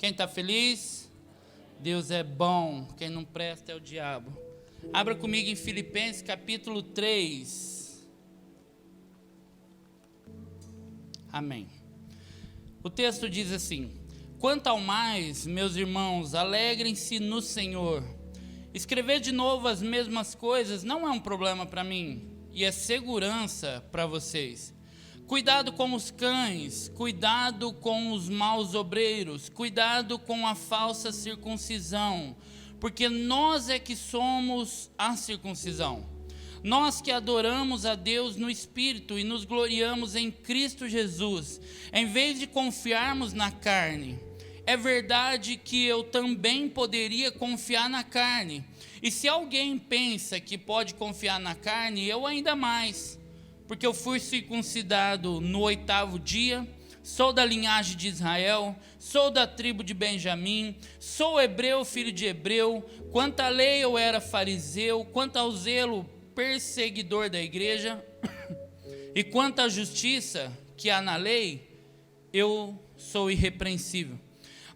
Quem está feliz? Deus é bom. Quem não presta é o diabo. Abra comigo em Filipenses capítulo 3. Amém. O texto diz assim: quanto ao mais, meus irmãos, alegrem-se no Senhor. Escrever de novo as mesmas coisas não é um problema para mim, e é segurança para vocês. Cuidado com os cães, cuidado com os maus obreiros, cuidado com a falsa circuncisão, porque nós é que somos a circuncisão. Nós que adoramos a Deus no Espírito e nos gloriamos em Cristo Jesus, em vez de confiarmos na carne. É verdade que eu também poderia confiar na carne, e se alguém pensa que pode confiar na carne, eu ainda mais, porque eu fui circuncidado no 8º dia, sou da linhagem de Israel, sou da tribo de Benjamim, sou hebreu, filho de hebreu, quanto à lei eu era fariseu, quanto ao zelo, perseguidor da igreja, e quanto à justiça que há na lei, eu sou irrepreensível.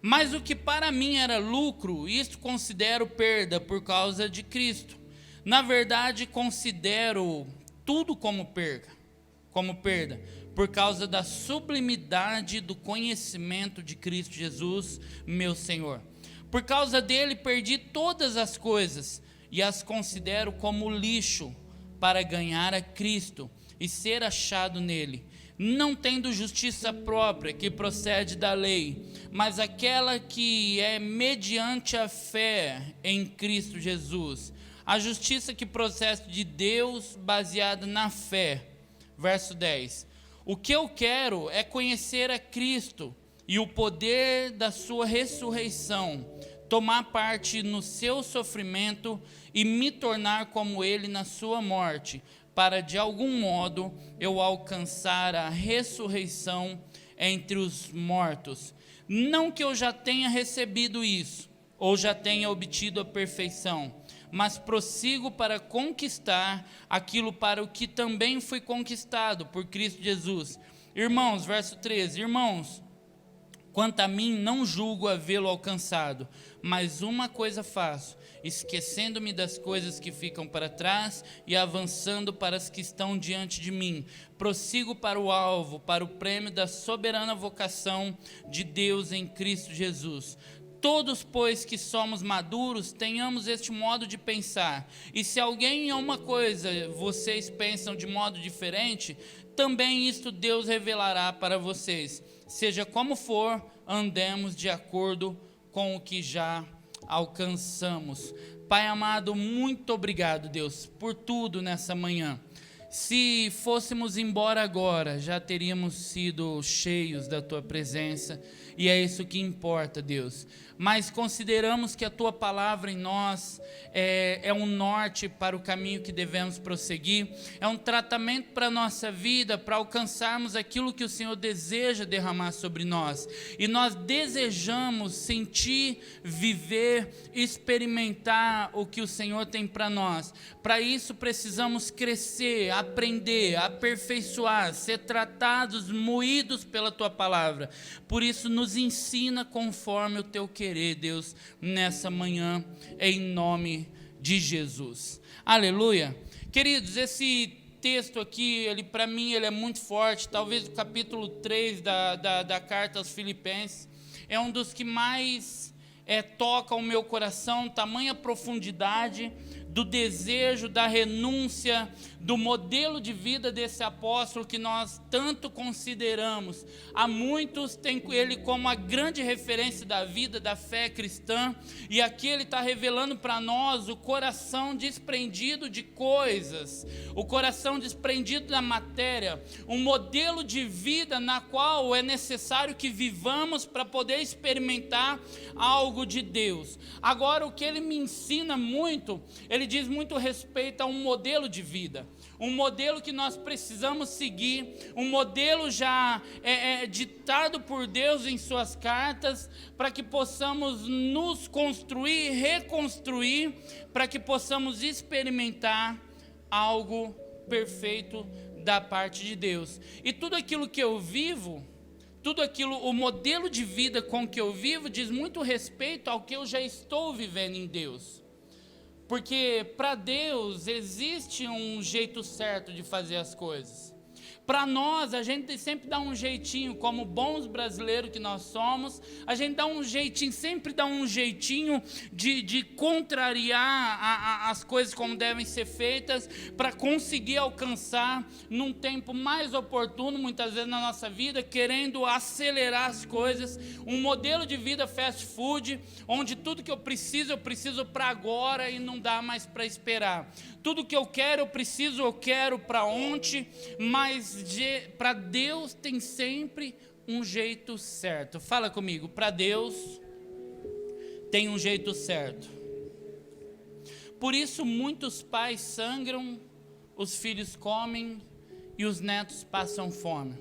Mas o que para mim era lucro, isto considero perda por causa de Cristo. Na verdade, considero tudo como perda, por causa da sublimidade do conhecimento de Cristo Jesus, meu Senhor. Por causa dele perdi todas as coisas e as considero como lixo para ganhar a Cristo e ser achado nele, não tendo justiça própria que procede da lei, mas aquela que é mediante a fé em Cristo Jesus, a justiça que procede de Deus baseada na fé. Verso 10. O que eu quero é conhecer a Cristo e o poder da sua ressurreição, tomar parte no seu sofrimento e me tornar como ele na sua morte, para de algum modo eu alcançar a ressurreição entre os mortos. Não que eu já tenha recebido isso, ou já tenha obtido a perfeição, mas prossigo para conquistar aquilo para o que também fui conquistado por Cristo Jesus. Irmãos, verso 13, irmãos, quanto a mim, não julgo havê-lo alcançado, mas uma coisa faço, esquecendo-me das coisas que ficam para trás e avançando para as que estão diante de mim, prossigo para o alvo, para o prêmio da soberana vocação de Deus em Cristo Jesus. Todos, pois, que somos maduros, tenhamos este modo de pensar. E se alguém em uma coisa vocês pensam de modo diferente, também isto Deus revelará para vocês. Seja como for, andemos de acordo com o que já alcançamos. Pai amado, muito obrigado, Deus, por tudo nessa manhã. Se fôssemos embora agora, já teríamos sido cheios da Tua presença, e é isso que importa, Deus. Mas consideramos que a Tua palavra em nós é um norte para o caminho que devemos prosseguir, é um tratamento para a nossa vida, para alcançarmos aquilo que o Senhor deseja derramar sobre nós. E nós desejamos sentir, viver, experimentar o que o Senhor tem para nós. Para isso precisamos crescer, aprender, aperfeiçoar, ser tratados, moídos pela Tua palavra. Por isso nos ensina conforme o Teu querer, Deus, nessa manhã, em nome de Jesus. Aleluia. Queridos, esse texto aqui, para mim, ele é muito forte. Talvez o capítulo 3 da carta aos Filipenses é um dos que mais toca o meu coração, tamanha profundidade do desejo, da renúncia, do modelo de vida desse apóstolo que nós tanto consideramos. Há muitos têm ele como a grande referência da vida, da fé cristã, e aqui ele está revelando para nós o coração desprendido de coisas, o coração desprendido da matéria, um modelo de vida na qual é necessário que vivamos para poder experimentar algo de Deus. Agora, o que ele me ensina muito, ele diz muito respeito a um modelo de vida, um modelo que nós precisamos seguir, um modelo já ditado por Deus em suas cartas, para que possamos nos construir, reconstruir, para que possamos experimentar algo perfeito da parte de Deus. E tudo aquilo que eu vivo, tudo aquilo, o modelo de vida com que eu vivo diz muito respeito ao que eu já estou vivendo em Deus. Porque para Deus existe um jeito certo de fazer as coisas. Para nós, a gente sempre dá um jeitinho, como bons brasileiros que nós somos, a gente dá um jeitinho, sempre dá um jeitinho de contrariar as coisas como devem ser feitas, para conseguir alcançar num tempo mais oportuno, muitas vezes na nossa vida, querendo acelerar as coisas, um modelo de vida fast food, onde tudo que eu preciso para agora e não dá mais para esperar. Tudo que eu quero para ontem, mas para Deus tem sempre um jeito certo. Fala comigo, para Deus tem um jeito certo. Por isso muitos pais sangram, os filhos comem e os netos passam fome.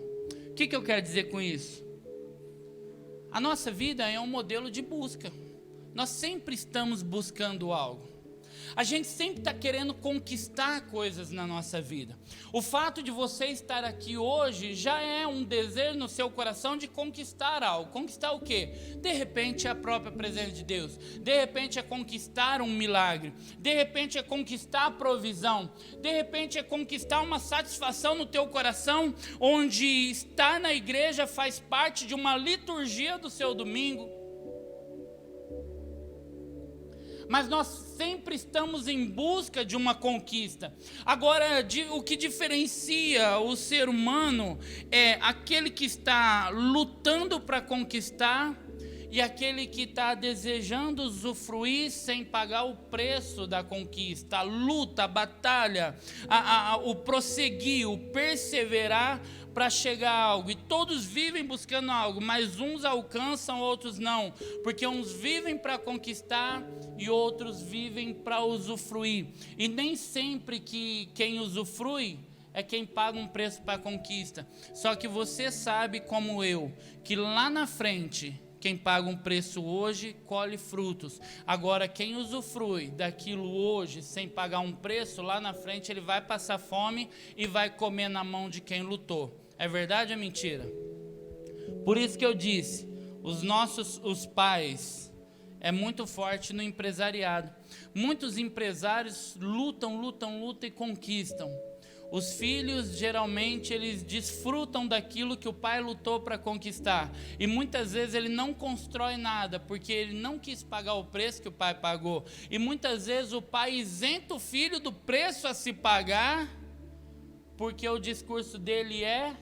O que eu quero dizer com isso? A nossa vida é um modelo de busca. Nós sempre estamos buscando algo. A gente sempre está querendo conquistar coisas na nossa vida. O fato de você estar aqui hoje já é um desejo no seu coração de conquistar algo. Conquistar o quê? De repente é a própria presença de Deus. De repente é conquistar um milagre. De repente é conquistar a provisão. De repente é conquistar uma satisfação no teu coração, onde estar na igreja faz parte de uma liturgia do seu domingo. Mas nós sempre estamos em busca de uma conquista. Agora, o que diferencia o ser humano é aquele que está lutando para conquistar e aquele que está desejando usufruir sem pagar o preço da conquista. A luta, a batalha, o prosseguir, o perseverar para chegar a algo. E todos vivem buscando algo, mas uns alcançam, outros não. Porque uns vivem para conquistar e outros vivem para usufruir. E nem sempre que quem usufrui é quem paga um preço para a conquista. Só que você sabe, como eu, que lá na frente, quem paga um preço hoje, colhe frutos. Agora, quem usufrui daquilo hoje, sem pagar um preço, lá na frente ele vai passar fome e vai comer na mão de quem lutou. É verdade ou é mentira? Por isso que eu disse, os pais é muito forte no empresariado. Muitos empresários lutam e conquistam. Os filhos, geralmente, eles desfrutam daquilo que o pai lutou para conquistar. E muitas vezes ele não constrói nada, porque ele não quis pagar o preço que o pai pagou. E muitas vezes o pai isenta o filho do preço a se pagar, porque o discurso dele é: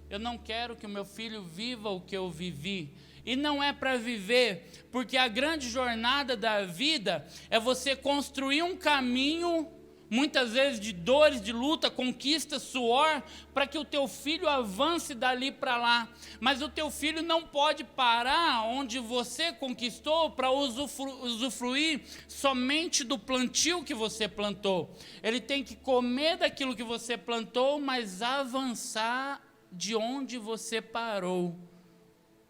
eu não quero que o meu filho viva o que eu vivi. E não é para viver, porque a grande jornada da vida é você construir um caminho, muitas vezes de dores, de luta, conquista, suor, para que o teu filho avance dali para lá. Mas o teu filho não pode parar onde você conquistou para usufruir somente do plantio que você plantou. Ele tem que comer daquilo que você plantou, mas avançar de onde você parou.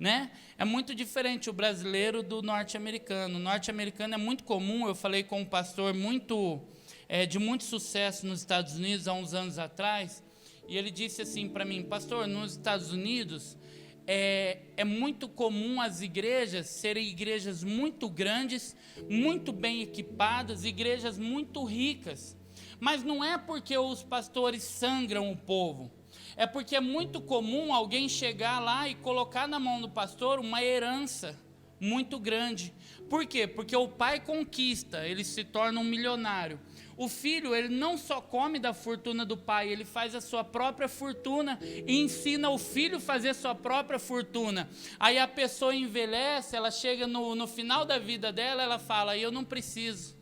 Né? É muito diferente o brasileiro do norte-americano. O norte-americano é muito comum. Eu falei com um pastor de muito sucesso nos Estados Unidos há uns anos atrás, e ele disse assim para mim: pastor, nos Estados Unidos é muito comum as igrejas serem igrejas muito grandes, muito bem equipadas, igrejas muito ricas, mas não é porque os pastores sangram o povo, é porque é muito comum alguém chegar lá e colocar na mão do pastor uma herança muito grande. Por quê? Porque o pai conquista, ele se torna um milionário. O filho, ele não só come da fortuna do pai, ele faz a sua própria fortuna e ensina o filho a fazer a sua própria fortuna. Aí a pessoa envelhece, ela chega no final da vida dela, ela fala: eu não preciso,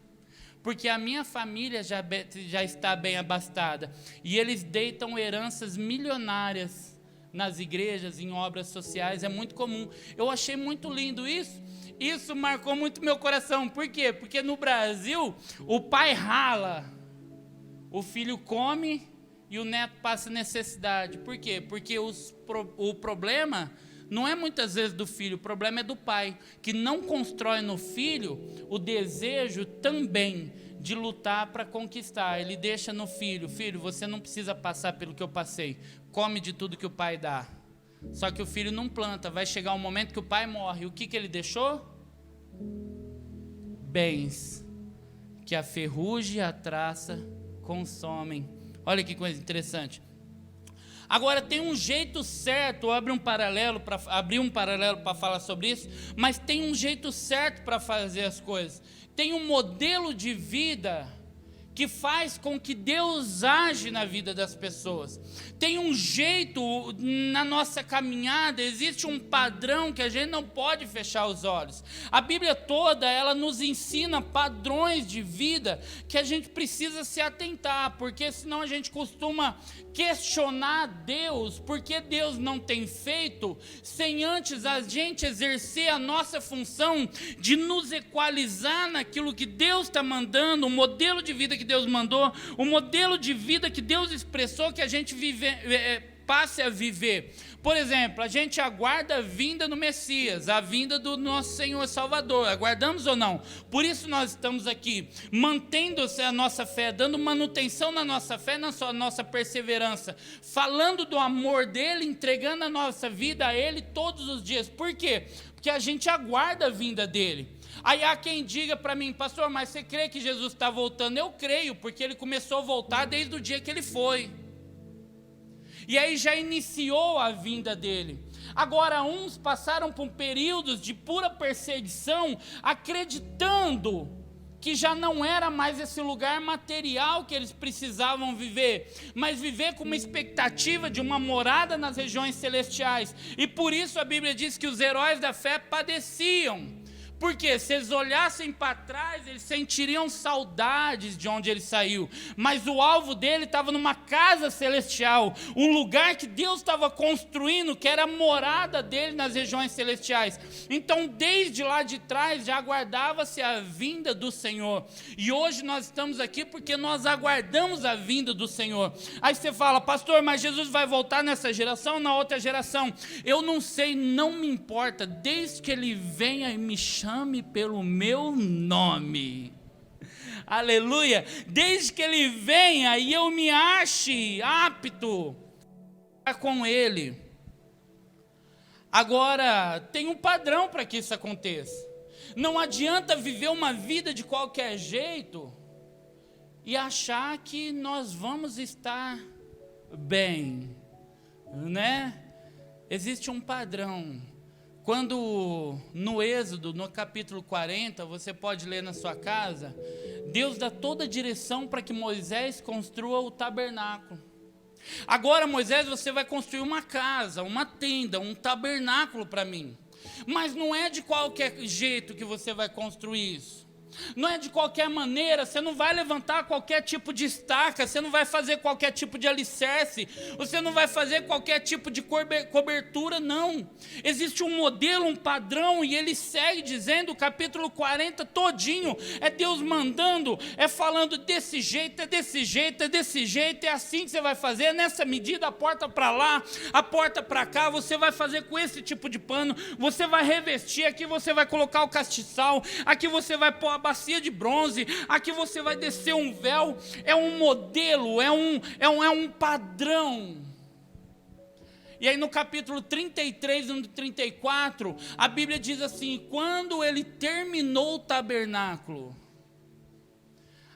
porque a minha família já está bem abastada. E eles deitam heranças milionárias nas igrejas, em obras sociais, é muito comum. Eu achei muito lindo isso. Isso marcou muito meu coração. Por quê? Porque no Brasil, o pai rala, o filho come e o neto passa necessidade. Por quê? Porque o problema não é muitas vezes do filho, o problema é do pai, que não constrói no filho o desejo também de lutar para conquistar. Ele deixa no filho: filho, você não precisa passar pelo que eu passei, come de tudo que o pai dá. Só que o filho não planta. Vai chegar um momento que o pai morre. O que ele deixou? Bens que a ferrugem e a traça consomem. Olha que coisa interessante. Agora tem um jeito certo, eu abri um paralelo para falar sobre isso, mas tem um jeito certo para fazer as coisas. Tem um modelo de vida que faz com que Deus age na vida das pessoas. Tem um jeito na nossa caminhada, existe um padrão que a gente não pode fechar os olhos. A Bíblia toda, ela nos ensina padrões de vida que a gente precisa se atentar, porque senão a gente costuma questionar Deus, porque Deus não tem feito, sem antes a gente exercer a nossa função de nos equalizar naquilo que Deus está mandando, o modelo de vida que Deus mandou, o modelo de vida que Deus expressou que a gente passe a viver. Por exemplo, a gente aguarda a vinda do Messias, a vinda do nosso Senhor Salvador. Aguardamos ou não? Por isso nós estamos aqui, mantendo a nossa fé, dando manutenção na nossa fé, na nossa perseverança, falando do amor dEle, entregando a nossa vida a Ele todos os dias. Por quê? Porque a gente aguarda a vinda dEle. Aí há quem diga para mim, pastor, mas você crê que Jesus está voltando? Eu creio, porque Ele começou a voltar desde o dia que Ele foi. E aí já iniciou a vinda dele. Agora uns passaram por períodos de pura perseguição, acreditando que já não era mais esse lugar material que eles precisavam viver, mas viver com uma expectativa de uma morada nas regiões celestiais. E por isso a Bíblia diz que os heróis da fé padeciam. Porque se eles olhassem para trás, eles sentiriam saudades de onde ele saiu. Mas o alvo dele estava numa casa celestial, um lugar que Deus estava construindo, que era a morada dele nas regiões celestiais. Então, desde lá de trás, já aguardava-se a vinda do Senhor. E hoje nós estamos aqui porque nós aguardamos a vinda do Senhor. Aí você fala, pastor, mas Jesus vai voltar nessa geração ou na outra geração? Eu não sei, não me importa, desde que ele venha e me chame pelo meu nome, aleluia, desde que ele venha e eu me ache apto com ele. Agora, tem um padrão para que isso aconteça. Não adianta viver uma vida de qualquer jeito e achar que nós vamos estar bem, né? Existe um padrão. Quando no Êxodo, no capítulo 40, você pode ler na sua casa, Deus dá toda a direção para que Moisés construa o tabernáculo. Agora, Moisés, você vai construir uma casa, uma tenda, um tabernáculo para mim. Mas não é de qualquer jeito que você vai construir isso. Não é de qualquer maneira, você não vai levantar qualquer tipo de estaca, você não vai fazer qualquer tipo de alicerce, você não vai fazer qualquer tipo de cobertura, não. Existe um modelo, um padrão, e ele segue dizendo, o capítulo 40 todinho, é Deus mandando, é falando desse jeito, é desse jeito, é desse jeito, é assim que você vai fazer, é nessa medida, a porta para lá, a porta para cá, você vai fazer com esse tipo de pano, você vai revestir, aqui você vai colocar o castiçal, aqui você vai pôr a bacia de bronze, aqui você vai descer um véu. É um modelo, é um padrão. E aí no capítulo 33 e no 34, a Bíblia diz assim, quando ele terminou o tabernáculo,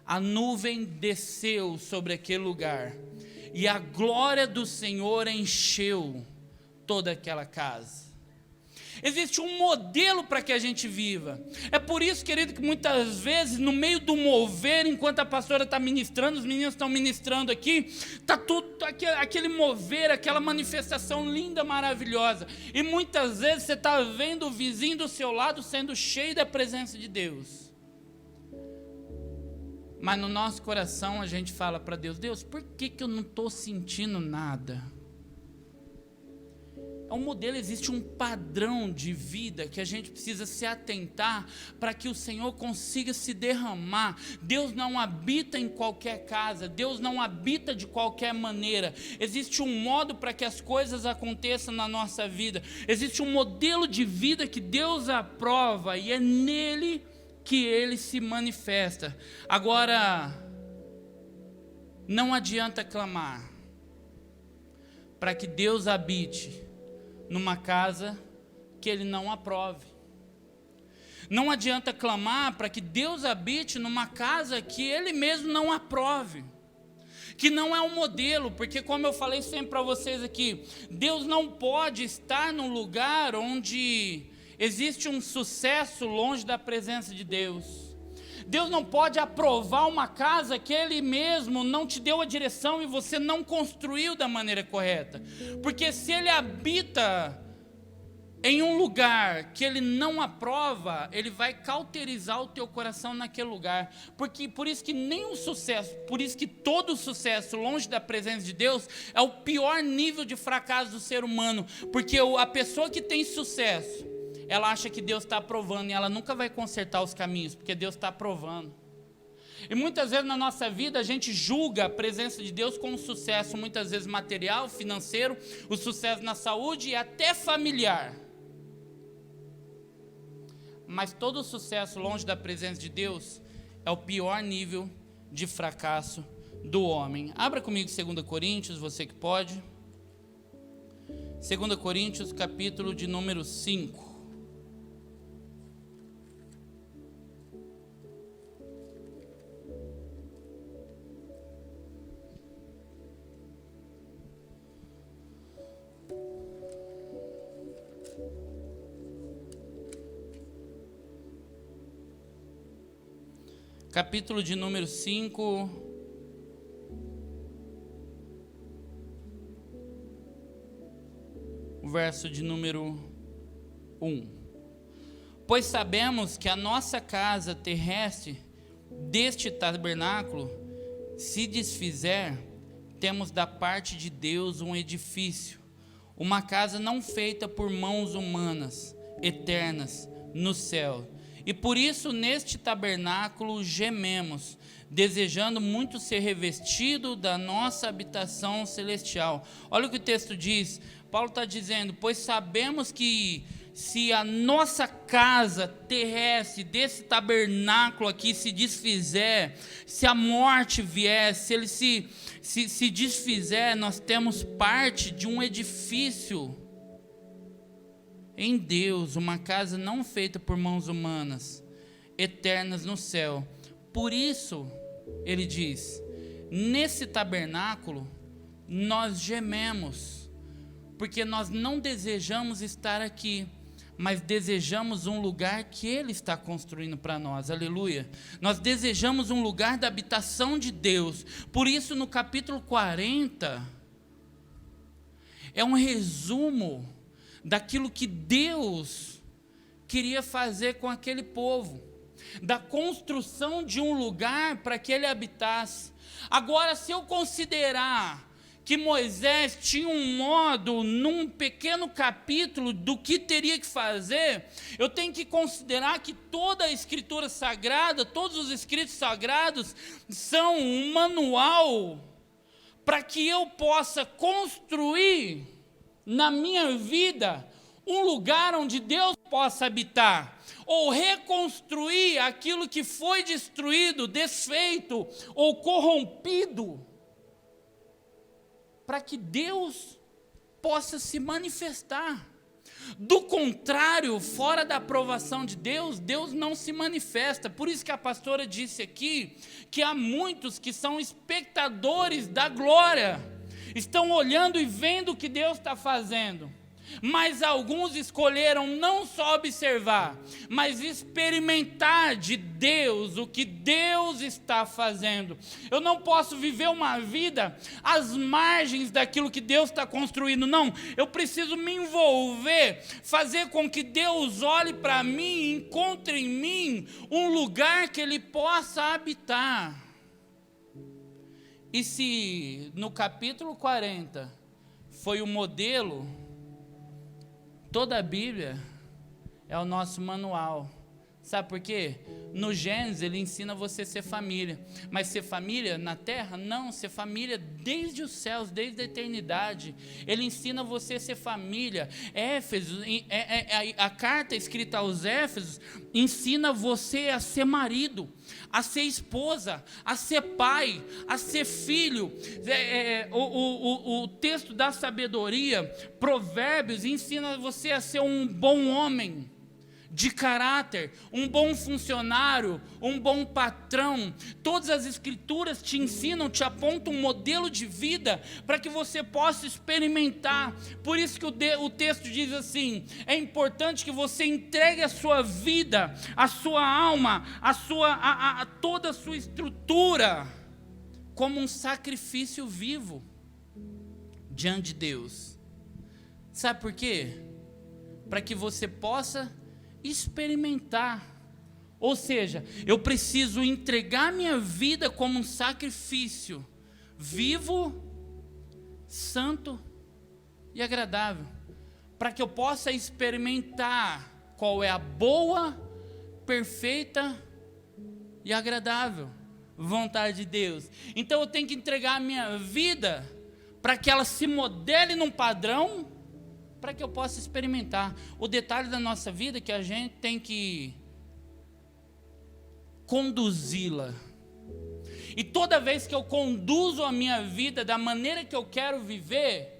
a nuvem desceu sobre aquele lugar, e a glória do Senhor encheu toda aquela casa. Existe um modelo para que a gente viva. É por isso, querido, que muitas vezes, no meio do mover, enquanto a pastora está ministrando, os meninos estão ministrando aqui, está tudo aquele mover, aquela manifestação linda, maravilhosa. E muitas vezes você está vendo o vizinho do seu lado sendo cheio da presença de Deus. Mas no nosso coração a gente fala para Deus, Deus, por que eu não estou sentindo nada? É um modelo, existe um padrão de vida que a gente precisa se atentar para que o Senhor consiga se derramar. Deus não habita em qualquer casa, Deus não habita de qualquer maneira. Existe um modo para que as coisas aconteçam na nossa vida. Existe um modelo de vida que Deus aprova e é nele que ele se manifesta. Agora, não adianta clamar para que Deus habite numa casa que Ele não aprove. Não adianta clamar para que Deus habite numa casa que Ele mesmo não aprove, que não é um modelo, porque como eu falei sempre para vocês aqui, Deus não pode estar num lugar onde existe um sucesso longe da presença de Deus. Deus não pode aprovar uma casa que Ele mesmo não te deu a direção e você não construiu da maneira correta, porque se Ele habita em um lugar que Ele não aprova, Ele vai cauterizar o teu coração naquele lugar. Porque por isso que nenhum sucesso, por isso que todo sucesso longe da presença de Deus é o pior nível de fracasso do ser humano. Porque a pessoa que tem sucesso, ela acha que Deus está aprovando e ela nunca vai consertar os caminhos, porque Deus está aprovando. E muitas vezes na nossa vida a gente julga a presença de Deus como sucesso, muitas vezes material, financeiro, o sucesso na saúde e até familiar. Mas todo sucesso longe da presença de Deus é o pior nível de fracasso do homem. Abra comigo 2 Coríntios, você que pode. 2 Coríntios, capítulo de número 5. Capítulo de número 5, o verso de número 1. Pois sabemos que a nossa casa terrestre deste tabernáculo se desfizer, temos da parte de Deus um edifício, uma casa não feita por mãos humanas, eternas, no céu. E por isso neste tabernáculo gememos, desejando muito ser revestido da nossa habitação celestial. Olha o que o texto diz. Paulo está dizendo, pois sabemos que se a nossa casa terrestre, desse tabernáculo aqui se desfizer, se a morte vier, se ele se desfizer, nós temos parte de um edifício em Deus, uma casa não feita por mãos humanas, eternas no céu. Por isso, ele diz, nesse tabernáculo nós gememos, porque nós não desejamos estar aqui, mas desejamos um lugar que Ele está construindo para nós, aleluia. Nós desejamos um lugar da habitação de Deus. Por isso no capítulo 40, é um resumo daquilo que Deus queria fazer com aquele povo, da construção de um lugar para que ele habitasse. Agora, se eu considerar que Moisés tinha um modo, num pequeno capítulo, do que teria que fazer, eu tenho que considerar que toda a Escritura Sagrada, todos os escritos sagrados, são um manual para que eu possa construir na minha vida um lugar onde Deus possa habitar, ou reconstruir aquilo que foi destruído, desfeito ou corrompido, para que Deus possa se manifestar. Do contrário, fora da aprovação de Deus, Deus não se manifesta. Por isso que a pastora disse aqui que há muitos que são espectadores da glória, estão olhando e vendo o que Deus está fazendo, mas alguns escolheram não só observar, mas experimentar de Deus o que Deus está fazendo. Eu não posso viver uma vida às margens daquilo que Deus está construindo, não. Eu preciso me envolver, fazer com que Deus olhe para mim e encontre em mim um lugar que Ele possa habitar. E se no capítulo 40 foi o modelo, toda a Bíblia é o nosso manual Sabe por quê? No Gênesis ele ensina você a ser família, mas ser família na terra? Não, ser família desde os céus, desde a eternidade. Ele ensina você a ser família. Éfesos, a carta escrita aos Éfesos ensina você a ser marido, a ser esposa, a ser pai, a ser filho. O texto da sabedoria, Provérbios, ensina você a ser um bom homem de caráter, um bom funcionário, um bom patrão. Todas as escrituras te ensinam, te apontam um modelo de vida para que você possa experimentar. Por isso que o texto diz assim: é importante que você entregue a sua vida, a sua alma, toda a sua estrutura como um sacrifício vivo diante de Deus. Sabe por quê? Para que você possa experimentar. Ou seja, eu preciso entregar minha vida como um sacrifício vivo, santo e agradável, para que eu possa experimentar qual é a boa, perfeita e agradável vontade de Deus. Então eu tenho que entregar a minha vida para que ela se modele num padrão, para que eu possa experimentar. O detalhe da nossa vida é que a gente tem que conduzi-la. E toda vez que eu conduzo a minha vida da maneira que eu quero viver,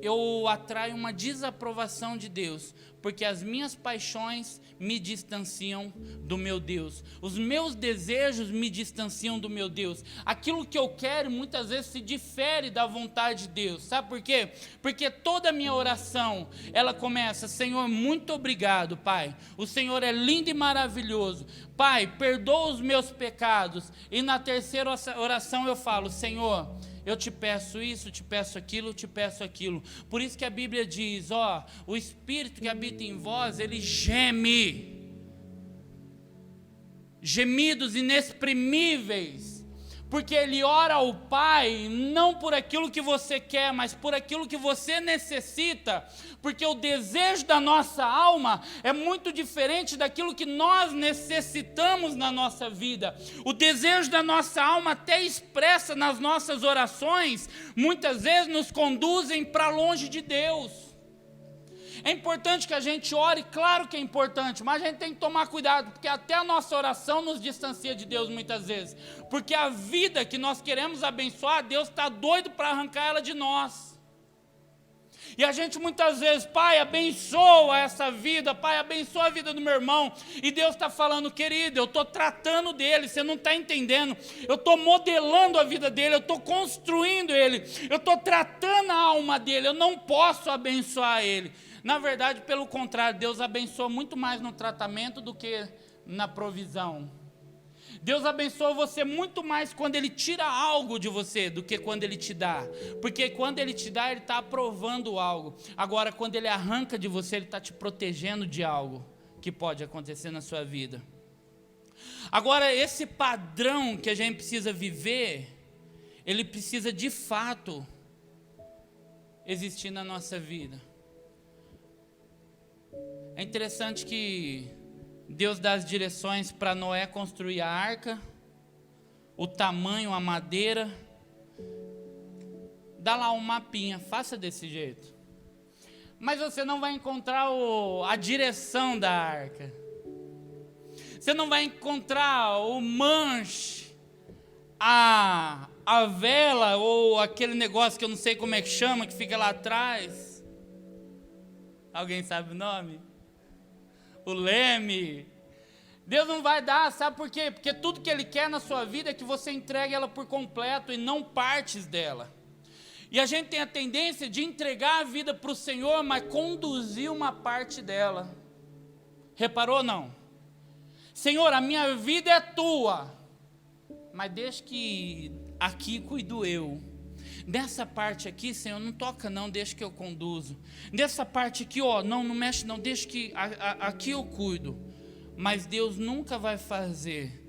eu atraio uma desaprovação de Deus, porque as minhas paixões me distanciam do meu Deus, os meus desejos me distanciam do meu Deus, aquilo que eu quero muitas vezes se difere da vontade de Deus. Sabe por quê? Porque toda a minha oração, ela começa: Senhor, muito obrigado, Pai, o Senhor é lindo e maravilhoso, Pai, perdoa os meus pecados. E na terceira oração eu falo: Senhor, eu te peço isso, te peço aquilo, te peço aquilo. Por isso que a Bíblia diz, o Espírito que habita em vós, ele geme, gemidos inexprimíveis, porque ele ora ao Pai, não por aquilo que você quer, mas por aquilo que você necessita, porque o desejo da nossa alma é muito diferente daquilo que nós necessitamos na nossa vida. O desejo da nossa alma, até expressa nas nossas orações, muitas vezes nos conduzem para longe de Deus. É importante que a gente ore, claro que é importante, mas a gente tem que tomar cuidado, porque até a nossa oração nos distancia de Deus muitas vezes, porque a vida que nós queremos abençoar, Deus está doido para arrancar ela de nós. E a gente muitas vezes: Pai, abençoa essa vida, Pai, abençoa a vida do meu irmão, e Deus está falando: querido, eu estou tratando dele, você não está entendendo, eu estou modelando a vida dele, eu estou construindo ele, eu estou tratando a alma dele, eu não posso abençoar ele. Na verdade, pelo contrário, Deus abençoa muito mais no tratamento do que na provisão. Deus abençoa você muito mais quando Ele tira algo de você do que quando Ele te dá. Porque quando Ele te dá, Ele está aprovando algo. Agora, quando Ele arranca de você, Ele está te protegendo de algo que pode acontecer na sua vida. Agora, esse padrão que a gente precisa viver, ele precisa de fato existir na nossa vida. É interessante que Deus dá as direções para Noé construir a arca, o tamanho, a madeira. Dá lá um mapinha, faça desse jeito. Mas você não vai encontrar a direção da arca. Você não vai encontrar o manche, a vela ou aquele negócio que eu não sei como é que chama, que fica lá atrás. Alguém sabe o nome? O leme. Deus não vai dar, sabe por quê? Porque tudo que Ele quer na sua vida é que você entregue ela por completo e não partes dela. E a gente tem a tendência de entregar a vida para o Senhor, mas conduzir uma parte dela. Reparou não? Senhor, a minha vida é tua, mas deixa que aqui cuido eu. Dessa parte aqui, Senhor, não toca não, deixa que eu conduzo. Dessa parte aqui, não mexe não, deixa que aqui eu cuido. Mas Deus nunca vai fazer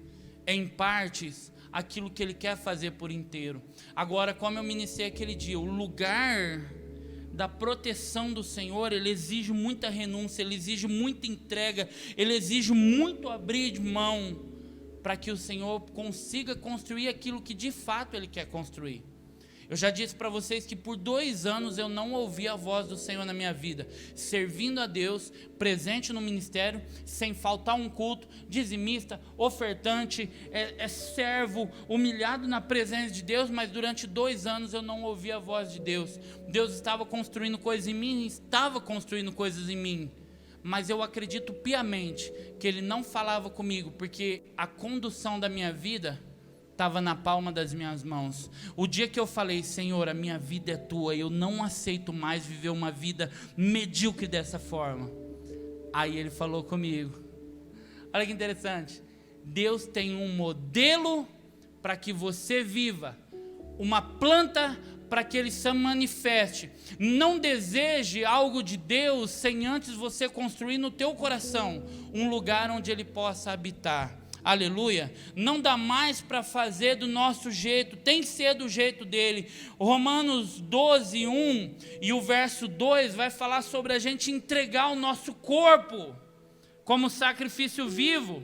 em partes aquilo que Ele quer fazer por inteiro. Agora, como eu ministrei aquele dia, o lugar da proteção do Senhor, ele exige muita renúncia, ele exige muita entrega, ele exige muito abrir de mão para que o Senhor consiga construir aquilo que de fato ele quer construir. Eu já disse para vocês que por 2 anos eu não ouvi a voz do Senhor na minha vida, servindo a Deus, presente no ministério, sem faltar um culto, dizimista, ofertante, servo, humilhado na presença de Deus, mas durante 2 anos eu não ouvi a voz de Deus. Deus estava construindo coisas em mim, estava construindo coisas em mim, mas eu acredito piamente que Ele não falava comigo, porque a condução da minha vida estava na palma das minhas mãos. O dia que eu falei, Senhor, a minha vida é tua, eu não aceito mais viver uma vida medíocre dessa forma. Aí Ele falou comigo. Olha que interessante. Deus tem um modelo para que você viva, uma planta para que Ele se manifeste. Não deseje algo de Deus sem antes você construir no teu coração um lugar onde Ele possa habitar. Aleluia. Não dá mais para fazer do nosso jeito, tem que ser do jeito dele. Romanos 12, 1 e o verso 2 vai falar sobre a gente entregar o nosso corpo como sacrifício vivo.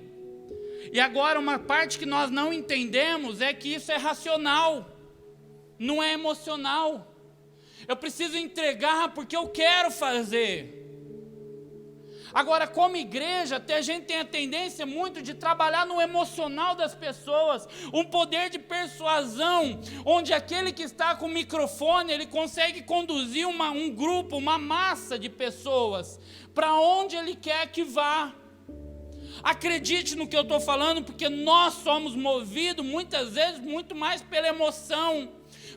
E agora uma parte que nós não entendemos é que isso é racional, não é emocional. Eu preciso entregar porque eu quero fazer. Agora, como igreja, até a gente tem a tendência muito de trabalhar no emocional das pessoas, um poder de persuasão, onde aquele que está com o microfone, ele consegue conduzir um grupo, uma massa de pessoas, para onde ele quer que vá. Acredite no que eu estou falando, porque nós somos movidos, muitas vezes, muito mais pela emoção,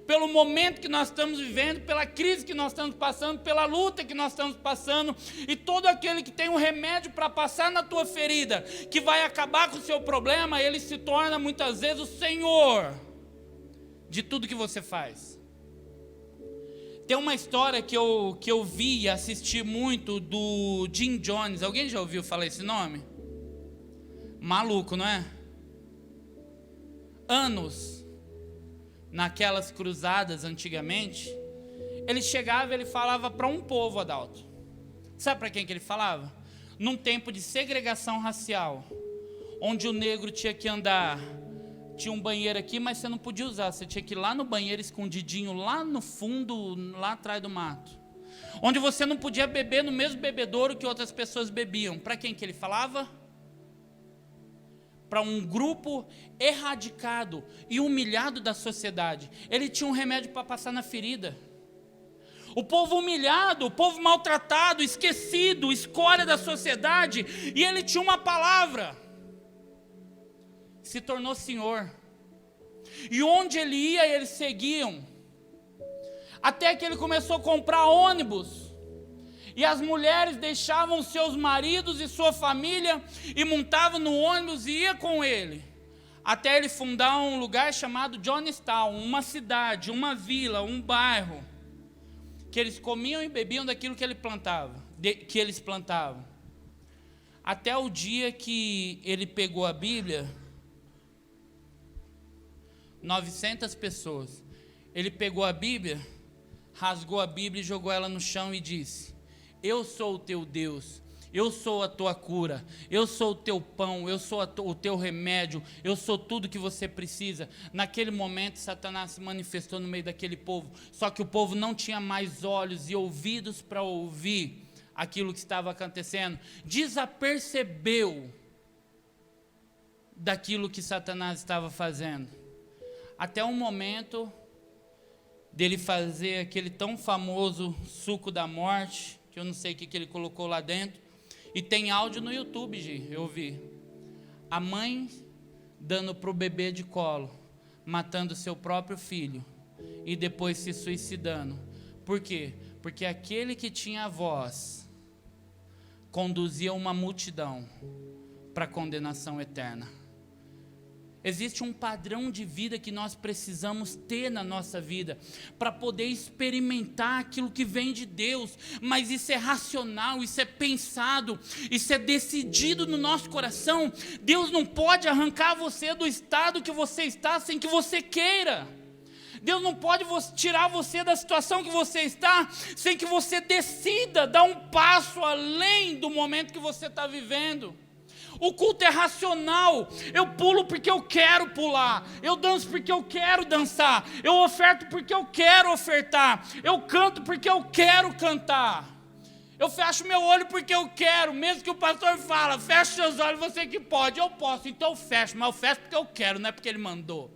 pelo momento que nós estamos vivendo, pela crise que nós estamos passando, pela luta que nós estamos passando, e todo aquele que tem um remédio para passar na tua ferida, que vai acabar com o seu problema, ele se torna muitas vezes o Senhor de tudo que você faz. Tem uma história que eu vi e assisti muito do Jim Jones. Alguém já ouviu falar esse nome? Maluco, não é? Anos naquelas cruzadas antigamente, ele chegava e ele falava para um povo, Adalto. Sabe para quem que ele falava? Num tempo de segregação racial, onde o negro tinha que andar, tinha um banheiro aqui, mas você não podia usar, você tinha que ir lá no banheiro escondidinho, lá no fundo, lá atrás do mato. Onde você não podia beber no mesmo bebedouro que outras pessoas bebiam. Para quem que ele falava? Para um grupo erradicado e humilhado da sociedade. Ele tinha um remédio para passar na ferida. O povo humilhado, o povo maltratado, esquecido, escória da sociedade, e ele tinha uma palavra. Se tornou Senhor. E onde ele ia, eles seguiam. Até que ele começou a comprar ônibus. E as mulheres deixavam seus maridos e sua família e montavam no ônibus e iam com ele. Até ele fundar um lugar chamado Johnstown, uma cidade, uma vila, um bairro, que eles comiam e bebiam daquilo que eles plantavam. Até o dia que ele pegou a Bíblia, 900 pessoas, ele pegou a Bíblia, rasgou a Bíblia e jogou ela no chão e disse: eu sou o teu Deus, eu sou a tua cura, eu sou o teu pão, eu sou o teu remédio, eu sou tudo que você precisa. Naquele momento, Satanás se manifestou no meio daquele povo, só que o povo não tinha mais olhos e ouvidos para ouvir aquilo que estava acontecendo, desapercebeu daquilo que Satanás estava fazendo, até o momento dele fazer aquele tão famoso suco da morte, que eu não sei o que ele colocou lá dentro, e tem áudio no YouTube, Gi, eu vi. A mãe dando para o bebê de colo, matando seu próprio filho, e depois se suicidando. Por quê? Porque aquele que tinha a voz, conduzia uma multidão para a condenação eterna. Existe um padrão de vida que nós precisamos ter na nossa vida, para poder experimentar aquilo que vem de Deus, mas isso é racional, isso é pensado, isso é decidido no nosso coração. Deus não pode arrancar você do estado que você está sem que você queira. Deus não pode tirar você da situação que você está, sem que você decida dar um passo além do momento que você está vivendo. O culto é racional, eu pulo porque eu quero pular, eu danço porque eu quero dançar, eu oferto porque eu quero ofertar, eu canto porque eu quero cantar, eu fecho meu olho porque eu quero, mesmo que o pastor fala, feche seus olhos, você que pode, eu posso, então eu fecho, mas eu fecho porque eu quero, não é porque ele mandou.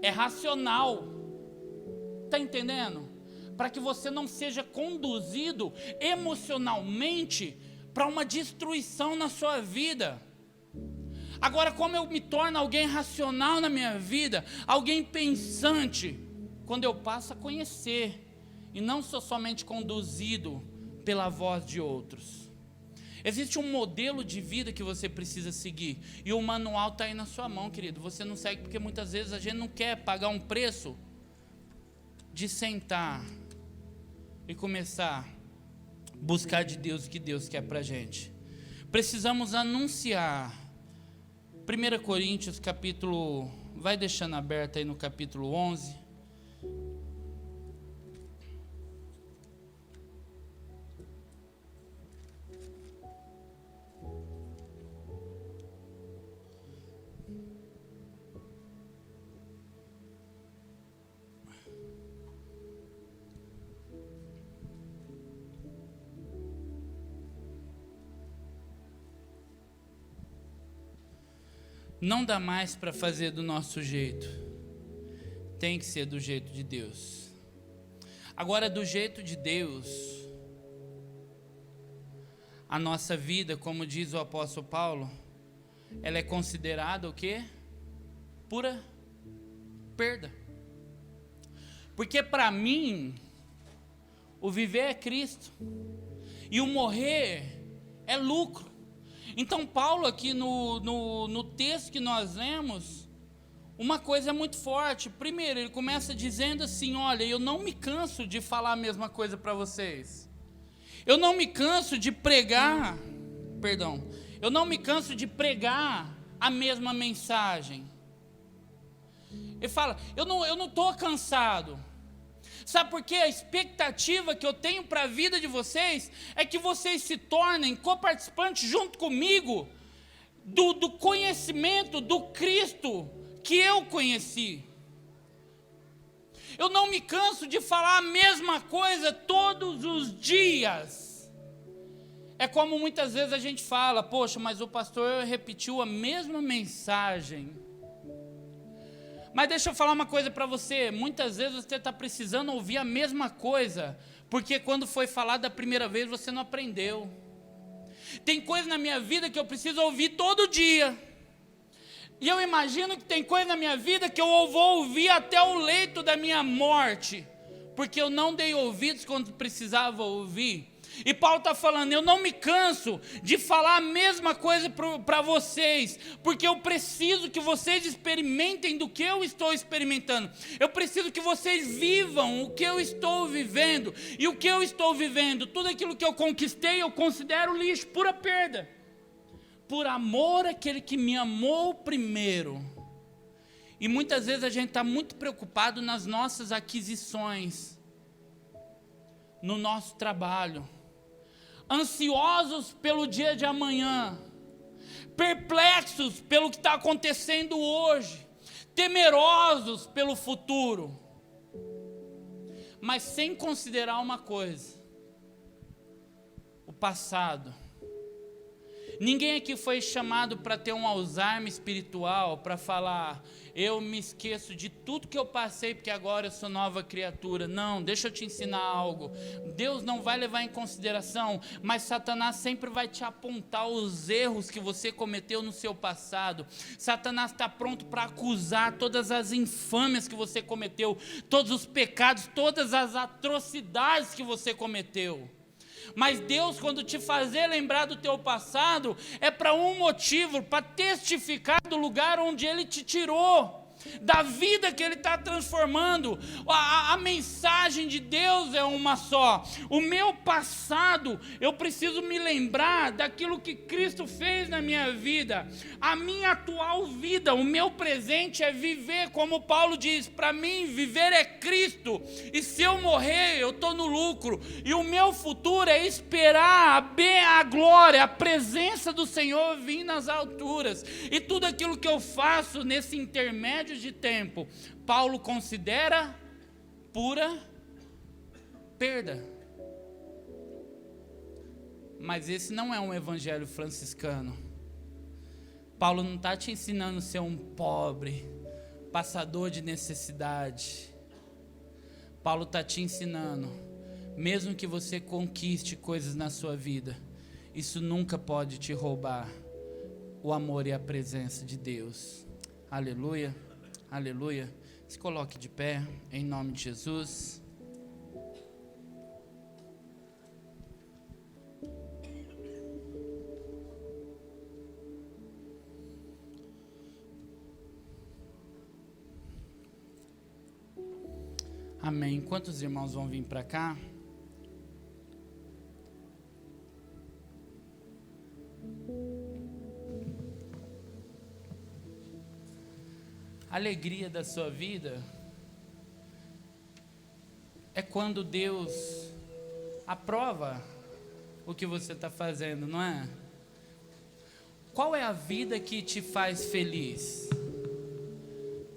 É racional, está entendendo? Para que você não seja conduzido emocionalmente para uma destruição na sua vida. Agora, como eu me torno alguém racional na minha vida, alguém pensante, quando eu passo a conhecer, e não sou somente conduzido pela voz de outros. Existe um modelo de vida que você precisa seguir, e o manual está aí na sua mão, querido. Você não segue porque muitas vezes a gente não quer pagar um preço de sentar e começar a buscar de Deus o que Deus quer para a gente. Precisamos anunciar. 1 Coríntios capítulo, vai deixando aberto aí no capítulo 11. Não dá mais para fazer do nosso jeito, tem que ser do jeito de Deus. Agora, do jeito de Deus, a nossa vida, como diz o apóstolo Paulo, ela é considerada o quê? Pura perda. Porque para mim, o viver é Cristo, e o morrer é lucro. Então Paulo aqui no texto que nós lemos, uma coisa é muito forte. Primeiro, ele começa dizendo assim, olha, eu não me canso de falar a mesma coisa para vocês. Eu não me canso de pregar, eu não me canso de pregar a mesma mensagem. Ele fala, eu não estou cansado. Sabe por quê? A expectativa que eu tenho para a vida de vocês é que vocês se tornem coparticipantes junto comigo do conhecimento do Cristo que eu conheci. Eu não me canso de falar a mesma coisa todos os dias. É como muitas vezes a gente fala, poxa, mas o pastor repetiu a mesma mensagem. Mas deixa eu falar uma coisa para você, muitas vezes você está precisando ouvir a mesma coisa, porque quando foi falado da primeira vez você não aprendeu. Tem coisa na minha vida que eu preciso ouvir todo dia, e eu imagino que tem coisa na minha vida que eu vou ouvir até o leito da minha morte, porque eu não dei ouvidos quando precisava ouvir. E Paulo está falando, eu não me canso de falar a mesma coisa para vocês, porque eu preciso que vocês experimentem do que eu estou experimentando. Eu preciso que vocês vivam o que eu estou vivendo. E o que eu estou vivendo, tudo aquilo que eu conquistei, eu considero lixo, pura perda. Por amor àquele que me amou primeiro. E muitas vezes a gente está muito preocupado nas nossas aquisições, no nosso trabalho, ansiosos pelo dia de amanhã, perplexos pelo que está acontecendo hoje, temerosos pelo futuro, mas sem considerar uma coisa: o passado. Ninguém aqui foi chamado para ter um Alzheimer espiritual, para falar, eu me esqueço de tudo que eu passei, porque agora eu sou nova criatura. Não, deixa eu te ensinar algo. Deus não vai levar em consideração, mas Satanás sempre vai te apontar os erros que você cometeu no seu passado. Satanás está pronto para acusar todas as infâmias que você cometeu, todos os pecados, todas as atrocidades que você cometeu. Mas Deus, quando te fazer lembrar do teu passado, é para um motivo, para testificar do lugar onde Ele te tirou. da vida que Ele está transformando. A mensagem de Deus é uma só. O meu passado, eu preciso me lembrar daquilo que Cristo fez na minha vida. A minha atual vida, o meu presente é viver, como Paulo diz, para mim viver é Cristo, e se eu morrer eu estou no lucro, e o meu futuro é esperar a glória, a presença do Senhor vir nas alturas. E tudo aquilo que eu faço nesse intermédio de tempo, Paulo considera pura perda. Mas esse não é um evangelho franciscano. Paulo não está te ensinando a ser um pobre, passador de necessidade. Paulo está te ensinando, mesmo que você conquiste coisas na sua vida, isso nunca pode te roubar o amor e a presença de Deus. Aleluia, aleluia. Se coloque de pé, em nome de Jesus. Amém. Quantos irmãos vão vir para cá? A alegria da sua vida é quando Deus aprova o que você está fazendo, não é? Qual é a vida que te faz feliz?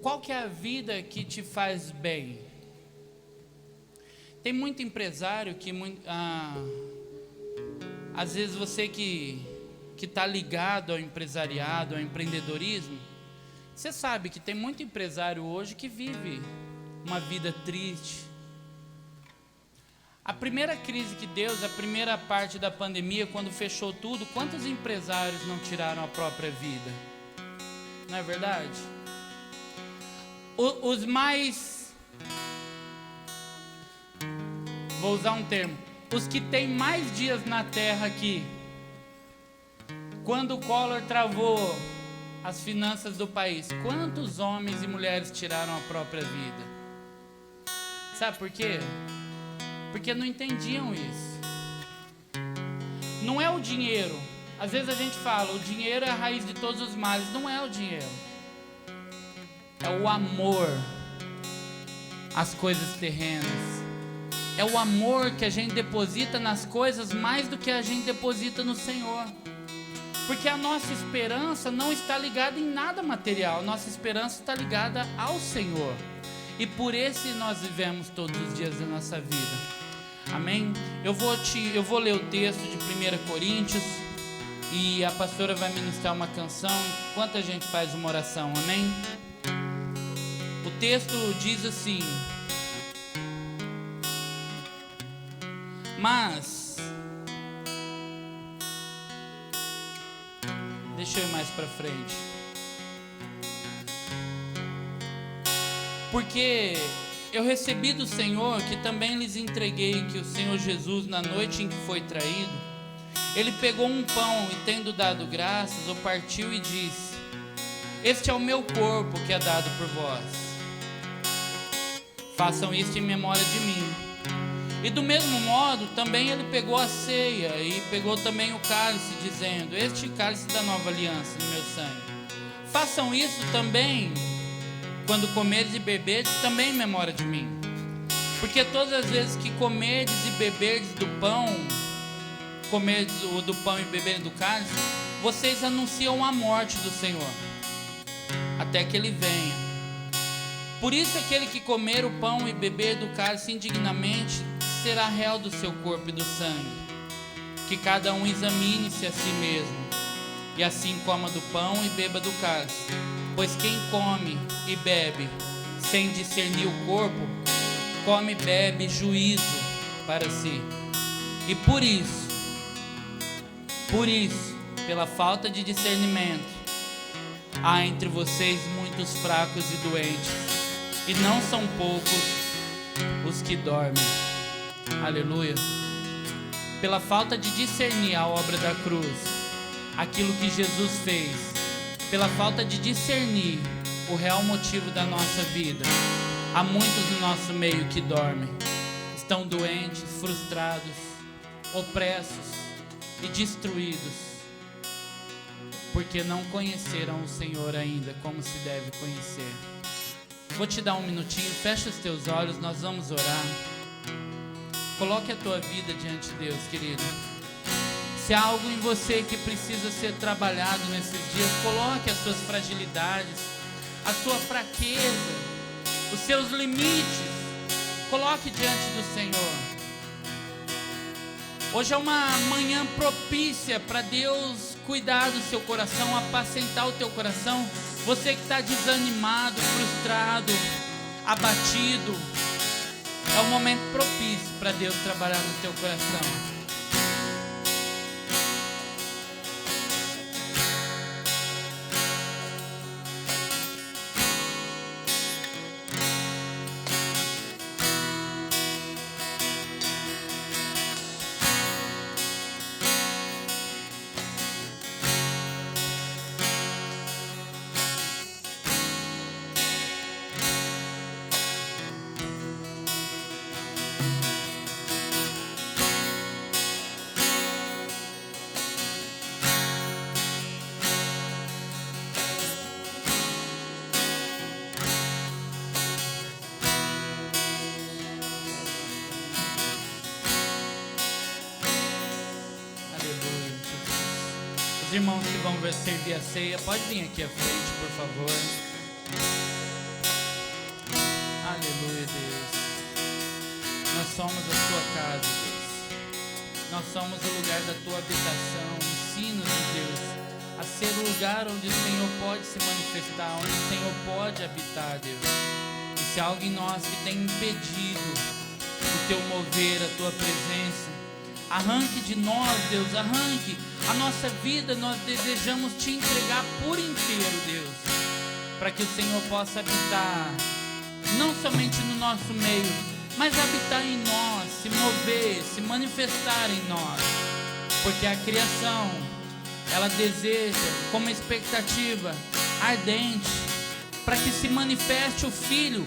Qual que é a vida que te faz bem? Tem muito empresário que, às vezes você que está ligado ao empresariado, ao empreendedorismo, você sabe que tem muito empresário hoje que vive uma vida triste. A primeira crise que Deus, a primeira parte da pandemia, quando fechou tudo, quantos empresários não tiraram a própria vida? Não é verdade? Os mais... Vou usar um termo. Os que têm mais dias na terra aqui, quando o Collor travou as finanças do país, quantos homens e mulheres tiraram a própria vida? Sabe por quê? Porque não entendiam isso. Não é o dinheiro. Às vezes a gente fala, o dinheiro é a raiz de todos os males. Não é o dinheiro. É o amor às coisas terrenas. É o amor que a gente deposita nas coisas mais do que a gente deposita no Senhor. Porque a nossa esperança não está ligada em nada material. A nossa esperança está ligada ao Senhor. E por esse nós vivemos todos os dias da nossa vida. Amém? Eu vou ler o texto de 1 Coríntios. E a pastora vai ministrar uma canção enquanto a gente faz uma oração. Amém? O texto diz assim: mas, deixa eu ir mais para frente. Porque eu recebi do Senhor que também lhes entreguei que o Senhor Jesus, na noite em que foi traído, Ele pegou um pão e, tendo dado graças, o partiu e disse: este é o meu corpo que é dado por vós. Façam isto em memória de mim. E do mesmo modo, também ele pegou a ceia e pegou também o cálice, dizendo: este cálice da nova aliança no meu sangue. Façam isso também, quando comerdes e beberdes, também em memória de mim. Porque todas as vezes que comerdes e beberdes do pão, comerdes do pão e beberdes do cálice, vocês anunciam a morte do Senhor, até que Ele venha. Por isso aquele que comer o pão e beber do cálice indignamente será réu do seu corpo e do sangue. Que cada um examine-se a si mesmo, e assim coma do pão e beba do cálice. Pois quem come e bebe sem discernir o corpo, come e bebe juízo para si. E por isso, pela falta de discernimento, há entre vocês muitos fracos e doentes, e não são poucos os que dormem. Aleluia. Pela falta de discernir a obra da cruz, aquilo que Jesus fez, pela falta de discernir o real motivo da nossa vida. Há muitos no nosso meio que dormem, estão doentes, frustrados, opressos e destruídos, porque não conheceram o Senhor ainda como se deve conhecer. Vou te dar um minutinho, fecha os teus olhos, nós vamos orar. Coloque a tua vida diante de Deus, querido. Se há algo em você que precisa ser trabalhado nesses dias, coloque as suas fragilidades, a sua fraqueza, os seus limites, coloque diante do Senhor. Hoje é uma manhã propícia para Deus cuidar do seu coração, apacentar o teu coração. Você que está desanimado, frustrado, abatido, é um momento propício para Deus trabalhar no teu coração. Os irmãos que vão servir a ceia, pode vir aqui à frente, por favor. Aleluia, Deus. Nós somos a tua casa, Deus. Nós somos o lugar da tua habitação. Ensina-nos, Deus, a ser o lugar onde o Senhor pode se manifestar, onde o Senhor pode habitar, Deus. E se há algo em nós que tem impedido o teu mover, a tua presença, arranque de nós, Deus, arranque a nossa vida. Nós desejamos te entregar por inteiro, Deus, para que o Senhor possa habitar, não somente no nosso meio, mas habitar em nós, se mover, se manifestar em nós, porque a criação, ela deseja com uma expectativa ardente, para que se manifeste o Filho,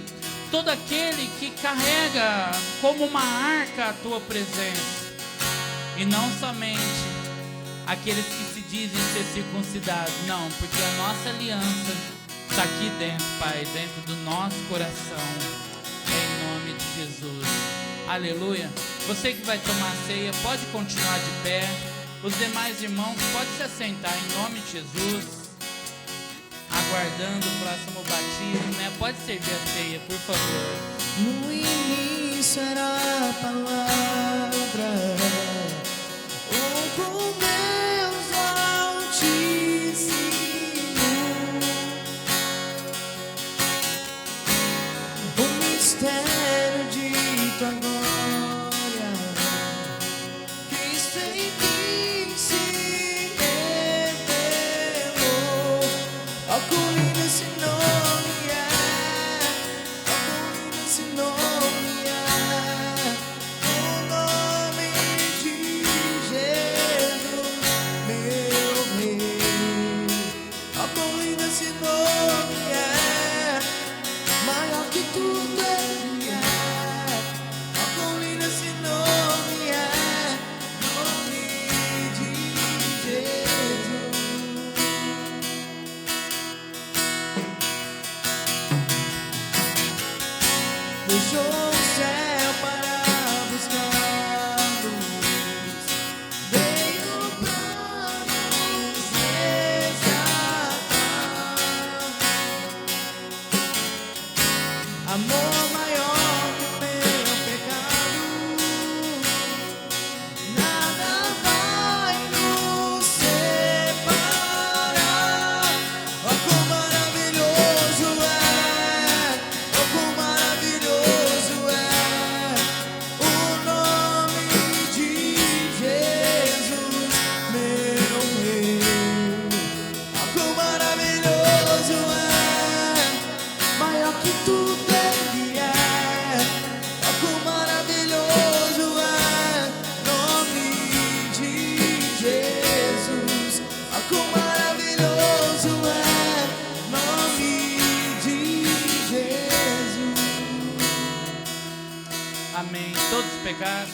todo aquele que carrega como uma arca a tua presença. E não somente aqueles que se dizem ser circuncidados, não, porque a nossa aliança está aqui dentro, Pai, dentro do nosso coração, em nome de Jesus. Aleluia. Você que vai tomar a ceia, pode continuar de pé. Os demais irmãos, pode se assentar em nome de Jesus, aguardando o próximo batismo, né? Pode servir a ceia, por favor. No início era a palavra, com Deus Altíssimo, o mistério de tua glória, Cristo em ti se revelou. Ao cumprir esse nome ao cumprir esse nome o nome de Jesus, meu Rei. Ao cumprir esse nome maior que tudo ao cumprir esse nome nome de Jesus. Deixou o céu para buscar luz, veio para nos resgatar. Amor maior que o meu pecado, nada vai nos separar. Oh, quão maravilhoso é, oh, quão maravilhoso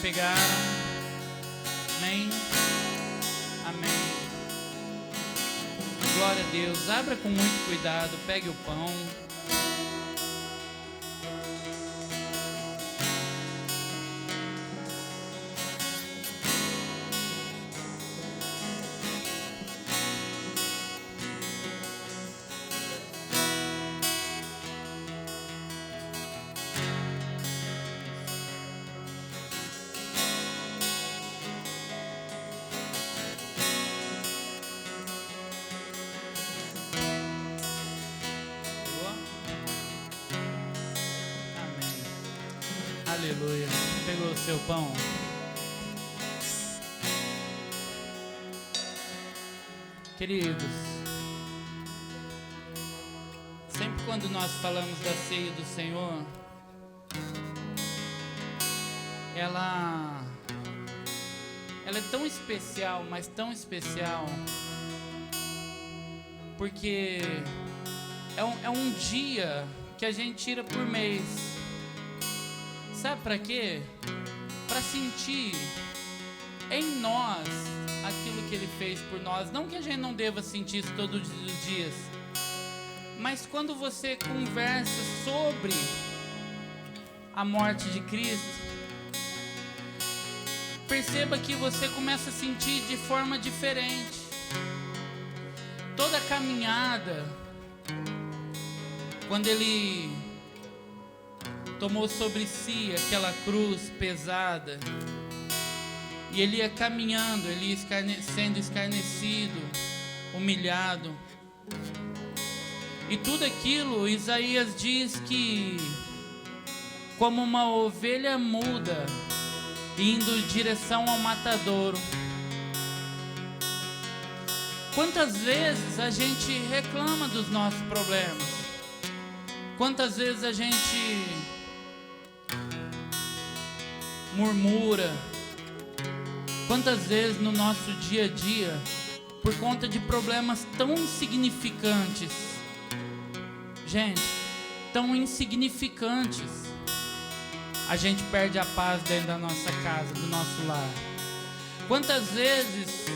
pegaram? Amém? Amém. Glória a Deus. Abra com muito cuidado, pegue o pão. Aleluia. Pegou o seu pão? Queridos, sempre quando nós falamos da ceia do Senhor, ela é tão especial, mas tão especial, porque é um dia que a gente tira por mês. Sabe para quê? Para sentir em nós aquilo que Ele fez por nós. Não que a gente não deva sentir isso todos os dias, mas quando você conversa sobre a morte de Cristo, perceba que você começa a sentir de forma diferente. Toda a caminhada, quando Ele tomou sobre si aquela cruz pesada, e Ele ia caminhando, Ele ia sendo escarnecido, humilhado, e tudo aquilo, Isaías diz que como uma ovelha muda, indo em direção ao matadouro. Quantas vezes a gente reclama dos nossos problemas? Quantas vezes a gente murmura? Quantas vezes no nosso dia a dia, por conta de problemas tão insignificantes, gente, tão insignificantes, a gente perde a paz dentro da nossa casa, do nosso lar? Quantas vezes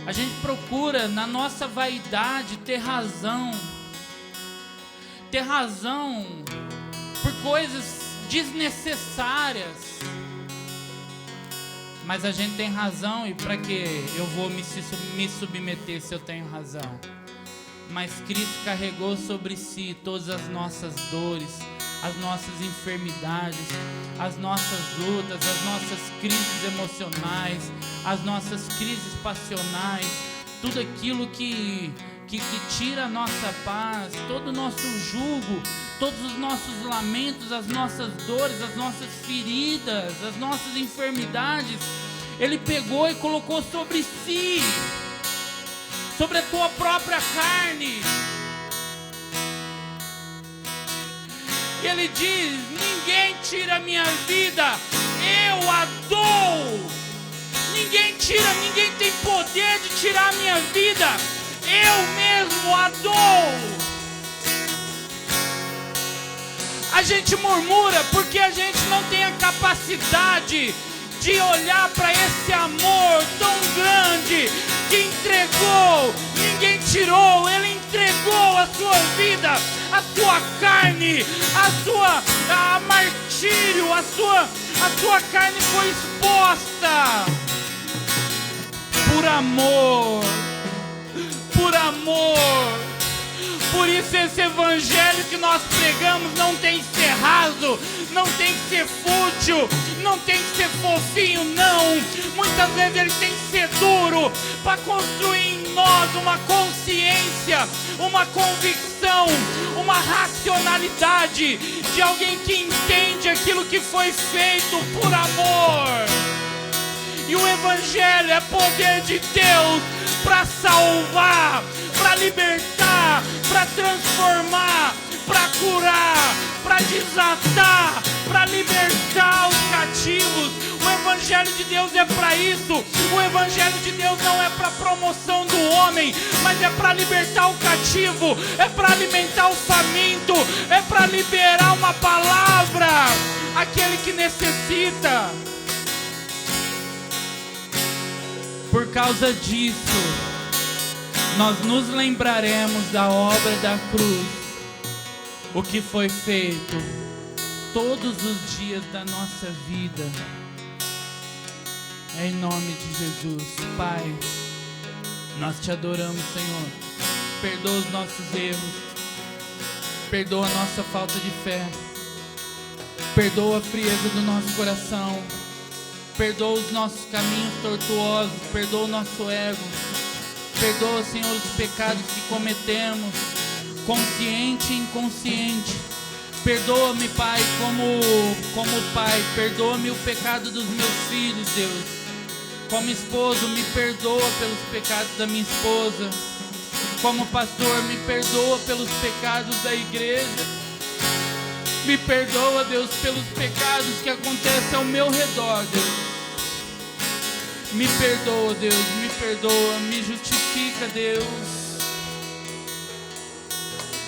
a gente procura na nossa vaidade ter razão por coisas desnecessárias, mas a gente tem razão, e para que eu vou me submeter se eu tenho razão? Mas Cristo carregou sobre si todas as nossas dores, as nossas enfermidades, as nossas lutas, as nossas crises emocionais, as nossas crises passionais, tudo aquilo que tira a nossa paz, todo o nosso jugo, todos os nossos lamentos, as nossas dores, as nossas feridas, as nossas enfermidades, Ele pegou e colocou sobre si, sobre a tua própria carne. E Ele diz: ninguém tira a minha vida, eu a dou. Ninguém tem poder de tirar a minha vida, eu mesmo a dou. A gente murmura porque a gente não tem a capacidade de olhar para esse amor tão grande que entregou. Ninguém tirou, Ele entregou a sua vida, a sua carne, a martírio, a sua carne foi exposta por amor, por amor. Por isso esse evangelho que nós pregamos não tem que ser raso, não tem que ser fútil, não tem que ser fofinho, não. Muitas vezes ele tem que ser duro para construir em nós uma consciência, uma convicção, uma racionalidade de alguém que entende aquilo que foi feito por amor. E o evangelho é poder de Deus para salvar, para libertar, para transformar, para curar, para desatar, para libertar os cativos. O evangelho de Deus é para isso. O evangelho de Deus não é para promoção do homem, mas é para libertar o cativo, é para alimentar o faminto, é para liberar uma palavra àquele que necessita. por causa disso, nós nos lembraremos da obra da cruz, o que foi feito todos os dias da nossa vida. Em nome de Jesus, Pai, nós te adoramos, Senhor. Perdoa os nossos erros, perdoa a nossa falta de fé, perdoa a frieza do nosso coração, perdoa os nossos caminhos tortuosos, perdoa o nosso ego, perdoa, Senhor, os pecados que cometemos, consciente e inconsciente. Perdoa-me, Pai, como Pai, perdoa-me o pecado dos meus filhos, Deus. Como esposo, me perdoa pelos pecados da minha esposa. Como pastor, me perdoa pelos pecados da igreja. Me perdoa, Deus, pelos pecados que acontecem ao meu redor, Deus. Me perdoa, Deus, me perdoa, me justifica, Deus.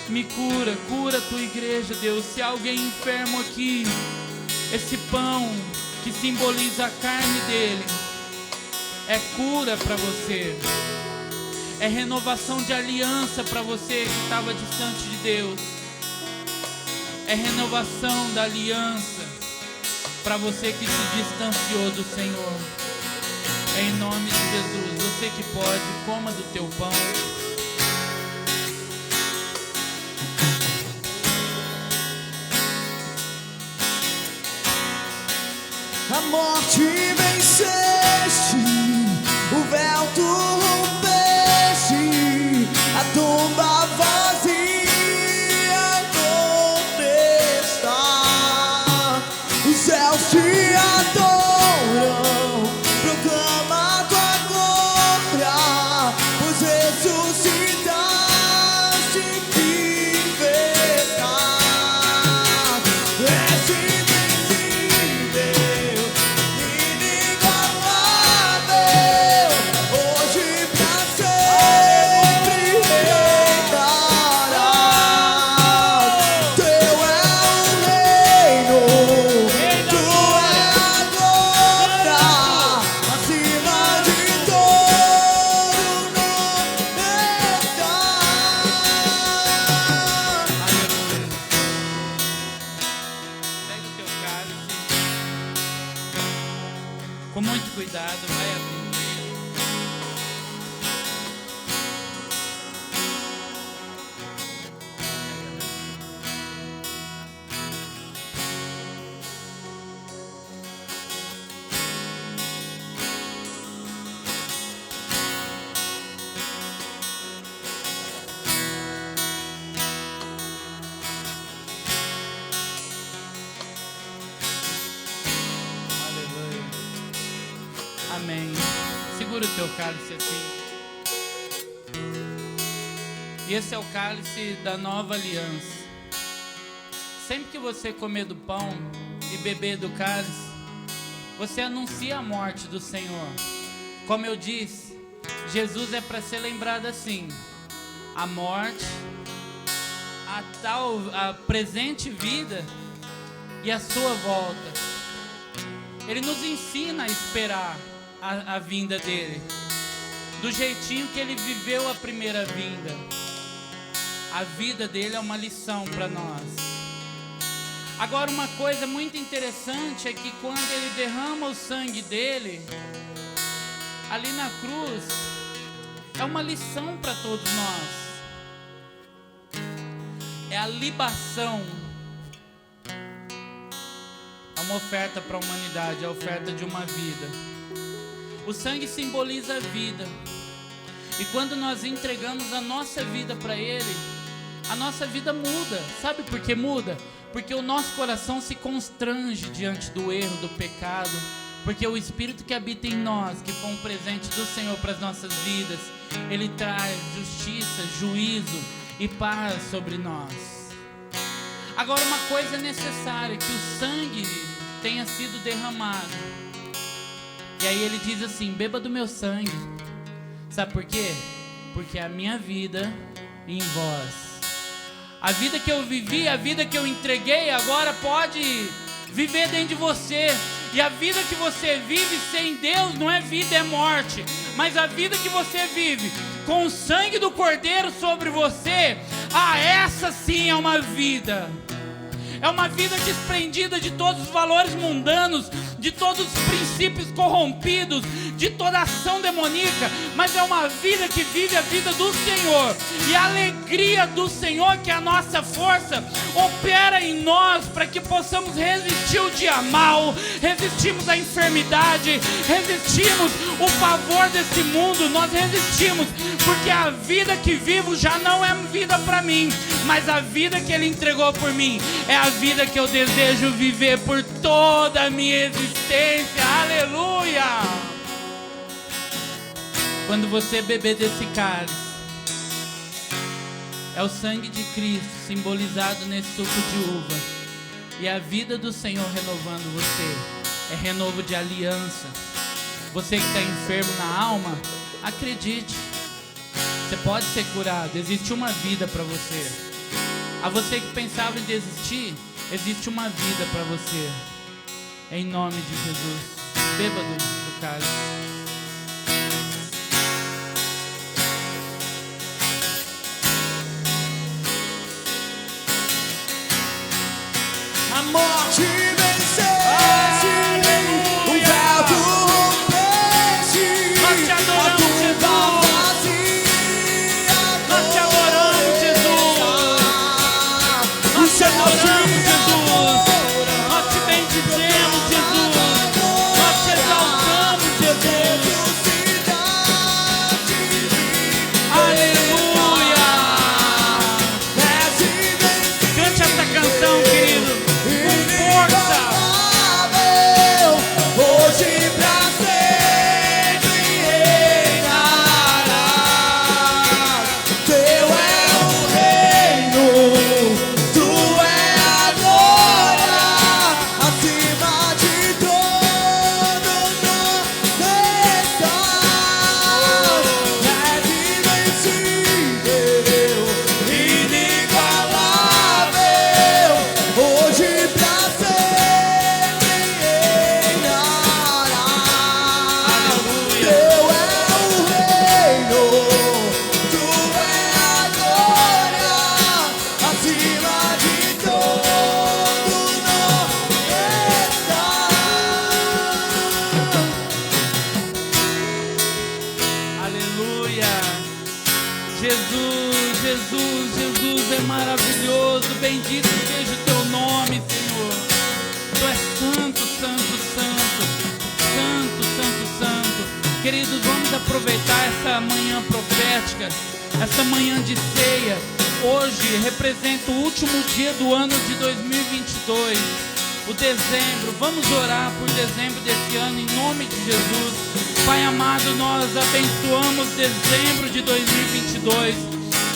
Me cura, cura a tua igreja, Deus. Se há alguém enfermo aqui, esse pão que simboliza a carne dele é cura para você, é renovação de aliança para você que estava distante de Deus, é renovação da aliança para você que se distanciou do Senhor. Em nome de Jesus, você que pode, coma do teu pão. A morte venceste, o véu tu rompeste, a tumba vazia, onde está? Os céus te adoram, proclama tua glória, pois ressuscitaste, que verdade. És invencível, inigualável, hoje pra sempre reinarás. Teu é o reino, tu é a glória, acima de todo nome está. Aleluia. Pega o teu cálice, com muito cuidado, vai abrindo ele. Aleluia. Amém. Segura o teu cálice assim. E esse é o cálice da nova aliança. Sempre que você comer do pão e beber do cálice, você anuncia a morte do Senhor. Como eu disse, Jesus é para ser lembrado assim: a morte, a presente vida e a sua volta. Ele nos ensina a esperar a vinda dele, do jeitinho que ele viveu a primeira vinda. A vida dele é uma lição para nós. Agora, uma coisa muito interessante é que quando ele derrama o sangue dele ali na cruz, é uma lição para todos nós. É a libação. É uma oferta para a humanidade, é a oferta de uma vida. O sangue simboliza a vida. E quando nós entregamos a nossa vida para ele, a nossa vida muda. Sabe por que muda? Porque o nosso coração se constrange diante do erro, do pecado. Porque o Espírito que habita em nós, que foi um presente do Senhor para as nossas vidas, ele traz justiça, juízo e paz sobre nós. Agora, uma coisa é necessária, que o sangue tenha sido derramado. E aí ele diz assim: beba do meu sangue. Sabe por quê? Porque a minha vida em vós. A vida que eu vivi, a vida que eu entreguei, agora pode viver dentro de você. E a vida que você vive sem Deus não é vida, é morte. mas a vida que você vive com o sangue do Cordeiro sobre você, essa sim é uma vida. É uma vida desprendida de todos os valores mundanos, de todos os princípios corrompidos, de toda ação demoníaca, mas é uma vida que vive a vida do Senhor. E a alegria do Senhor, que é a nossa força, opera em nós para que possamos resistir o dia mal, resistimos à enfermidade, resistimos o pavor desse mundo. Nós resistimos porque a vida que vivo já não é vida para mim, mas a vida que Ele entregou por mim é a vida que eu desejo viver por toda a minha existência. Aleluia! Quando você beber desse cálice, é o sangue de Cristo simbolizado nesse suco de uva, e a vida do Senhor renovando você. É renovo de aliança. Você que está enfermo na alma, acredite, você pode ser curado. Existe uma vida para você. A você que pensava em desistir, existe uma vida para você. Em nome de Jesus, beba do cálice. A morte venceste, o véu tu rompeste, Nós te adoramos, Jesus. Nós te adoramos, Jesus. Nós te adoramos, Jesus. Nós te bendizemos, Jesus. Nós te exaltamos, Jesus. Aleluia. Cante essa canção, querido. Hoje pra sempre reinará. Teu é o reino, tu é a glória, acima de todo nome estás. És invencível, inigualável, hoje pra sempre reinará. Teu é o reino, tu é a glória, acima de todo nome está. Aleluia. Jesus, Jesus, Jesus é maravilhoso. Bendito seja o teu nome, Senhor. Tu és santo, santo, santo. Santo, santo, santo. Queridos, vamos aproveitar essa manhã profética, essa manhã de ceia. Hoje representa o último dia do ano de 2022, o dezembro. Vamos orar por dezembro desse ano em nome de Jesus. Pai amado, nós abençoamos dezembro de 2022.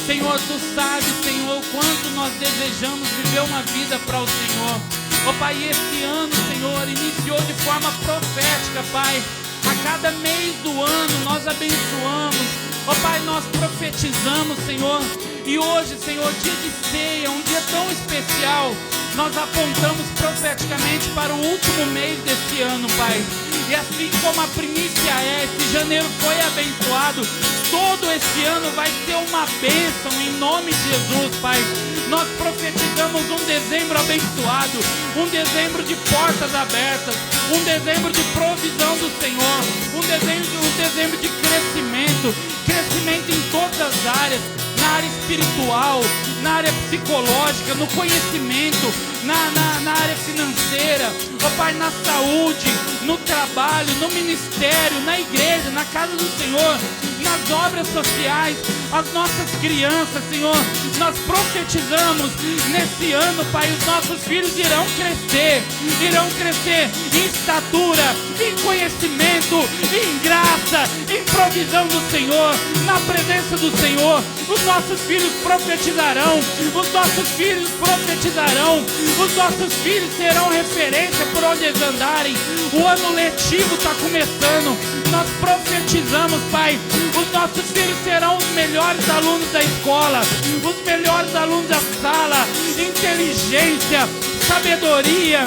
Senhor, Tu sabes, Senhor, o quanto nós desejamos viver uma vida para o Senhor. Ó Pai, esse ano, Senhor, iniciou de forma profética, Pai. A cada mês do ano nós abençoamos. Ó Pai, nós profetizamos, Senhor. E hoje, Senhor, dia de ceia, um dia tão especial, nós apontamos profeticamente para o último mês desse ano, Pai. E assim como a primícia esse janeiro foi abençoado, todo esse ano vai ser uma bênção em nome de Jesus, Pai. Nós profetizamos um dezembro abençoado, um dezembro de portas abertas, um dezembro de provisão do Senhor, um dezembro de crescimento em todas as áreas, na área espiritual, na área psicológica, no conhecimento, na área financeira, ó Pai, na saúde, no trabalho, no ministério, na igreja, na casa do Senhor, nas obras sociais, as nossas crianças, Senhor. Nós profetizamos nesse ano, Pai, os nossos filhos irão crescer em estatura, em conhecimento, em graça, em provisão do Senhor, na presença do Senhor. Os nossos filhos profetizarão, os nossos filhos profetizarão, os nossos filhos serão referência por onde eles andarem. O ano letivo está começando, nós profetizamos, Pai, os nossos filhos serão os melhores alunos da escola, os melhores alunos da sala, inteligência, sabedoria,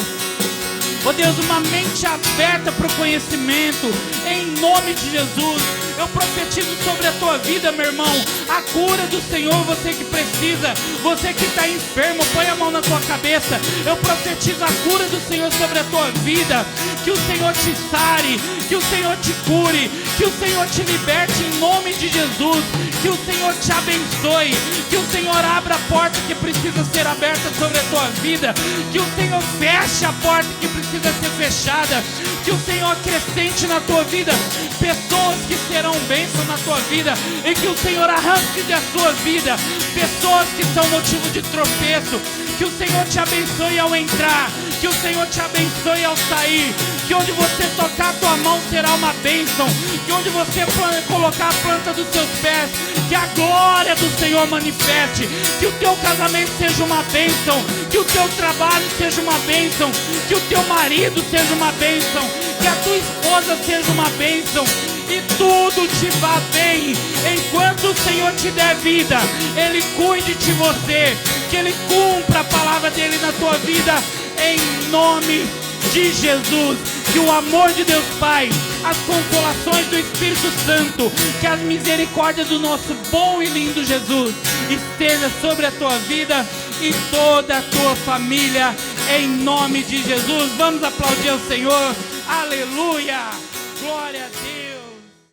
ó Deus, uma mente aberta para o conhecimento, em nome de Jesus. Eu profetizo sobre a tua vida, meu irmão, a cura do Senhor. Você que precisa, você que está enfermo, põe a mão na tua cabeça. Eu profetizo a cura do Senhor sobre a tua vida. Que o Senhor te sare, que o Senhor te cure, que o Senhor te liberte em nome de Jesus. Que o Senhor te abençoe, que o Senhor abra a porta que precisa ser aberta sobre a tua vida, que o Senhor feche a porta que precisa ser fechada, que o Senhor acrescente na tua vida pessoas que serão bênção na tua vida, e que o Senhor arranque da sua vida pessoas que são motivo de tropeço. Que o Senhor te abençoe ao entrar, que o Senhor te abençoe ao sair, que onde você tocar a tua mão será uma bênção, que onde você colocar a planta dos seus pés, que a glória do Senhor manifeste, que o teu casamento seja uma bênção, que o teu trabalho seja uma bênção, que o teu marido seja uma bênção, que a tua esposa seja uma bênção, e tudo te vá bem, enquanto o Senhor te der vida. Ele cuide de você, que Ele cumpra a palavra dEle na tua vida, em nome de Jesus. Que o amor de Deus Pai, as consolações do Espírito Santo, que as misericórdias do nosso bom e lindo Jesus esteja sobre a tua vida e toda a tua família, em nome de Jesus. Vamos aplaudir ao Senhor. Aleluia, glória a Deus.